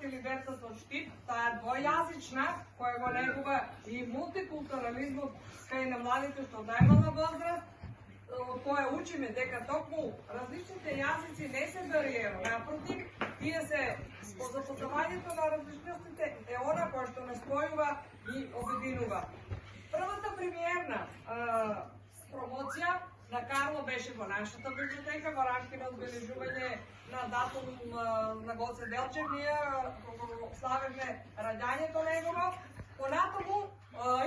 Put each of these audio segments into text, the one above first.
или децата од Штип, таа е двојазична, која го негува и мултикултурализмот кај на младите што најмална возраст, од која учиме дека токму различните јазици не се бариера, напротив, тие се запознавањето на различностите е она која што не спојува и обединува. Првата премиерна промоција на Карло беше во нашата библиотека, во рамки на одбележување на датум на Гоце Делчев, ние славевме раѓањето негово. Понатаму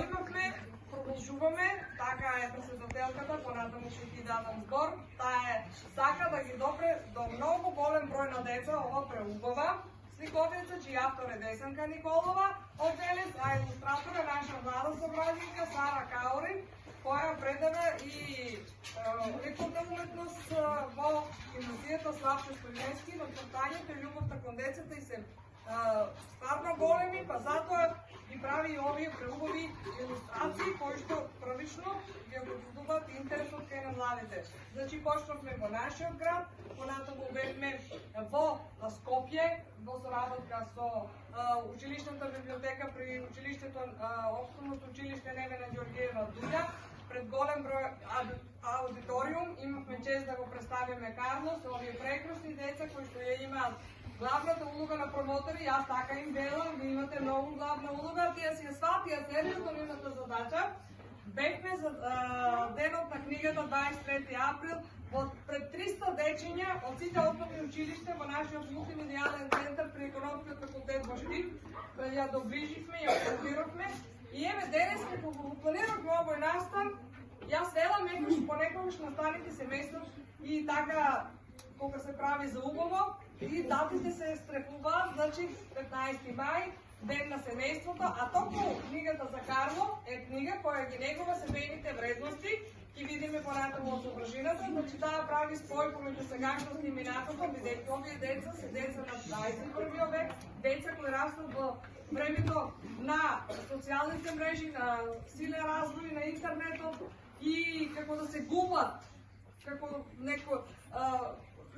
имавме, продолжуваме, така е председателката, понатаму ќе ти дадам збор, таа сака да ги допре до многу голем број на деца, ова преубава сликовица, чиј автор е Десанка Николова, од Велес, а илустратор е наша млада собраница Сара Каурин, која предава и ликовна уметност во гимназијата Славчо Стојневски, но чртањето и љубовта кон децата и се стварно големи, па затоа ги прави и овие преубави илустрации кои што првично ги обудуваат интересот кај на младите. Значи почнавме во нашиот град, понатаму бевме во Скопје, во соработка со училишната библиотека при училиштето Основното училиште Невена Ѓорѓиева Дуѓа, пред голем број аудиториум, имавме чест да го представиме Карло со овие прекрасни деца кои што ја имаат главната улога на промотори. Јас така им велам, ви имате многу главна улога, тие си ја сватија сериозно нивната задача. Бевме за денот на книгата 23 април пред 300 дечиња од сите основни училишта во нашиот мултимедијален центар при Економскиот факултет во Штип, ја доближивме, ја оформиравме. И еве денес како го планиравме овој настан, јас велам понекогаш настаните семејство и така кога се прави за убаво и датите се стрефуваат, значи 15 мај, ден на семејството, а токму книгата за Карло е книга која ги негува семејните вредности, ќе видиме понатаму од собржината, значи таа прави спој помеѓу сегашност и минатото, бидејќи овие деца се деца на 21 век, деца кои растат во времето на социјалните мрежи, на силен развој на интернетот и како да се губат, како некој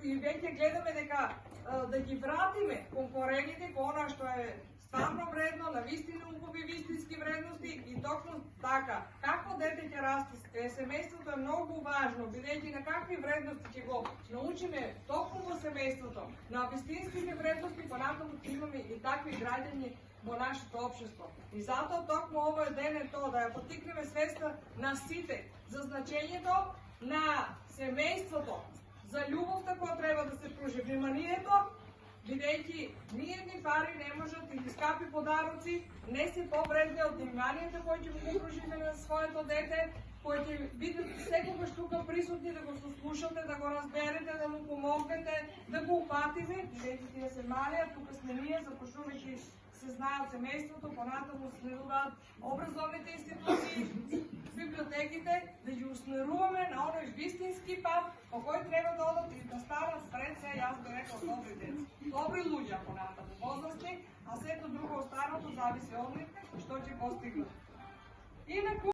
и веќе гледаме дека да ги вратиме кон корените, кон она што е стварно вредно, на вистина убави вистински вредности и токму така. Какво дете ќе расте? Семејството е многу важно, бидејќи на какви вредности ќе го научиме токму во семејството, на вистинските вредности, понатаму ќе имаме и такви граѓани во нашето општество. И затоа токму овој ден е тоа да ја поттикнеме свеста на сите за значењето на семејството, за љубовта која треба да се пружи, вниманието, бидејќи ниедни пари не можат или скапи подароци не се повредни од вниманието кој ќе го пружиме на своето дете, кој ќе бидете секогаш тука присутни да го сослушате, да го разберете, да му помогнете, да го упатиме, бидејќи тие се малија, тука сме ние, започнувајќи се знаат семејството, понатаму следуваат образовните институции, библиотеките, да ги усмеруваме на оној вистински пат по кој треба да одат и да станат пред се, јас би рекол, добри деца. Добри луѓе понатаму, возрастни, а сето друго останато зависи од нив што ќе постигнат.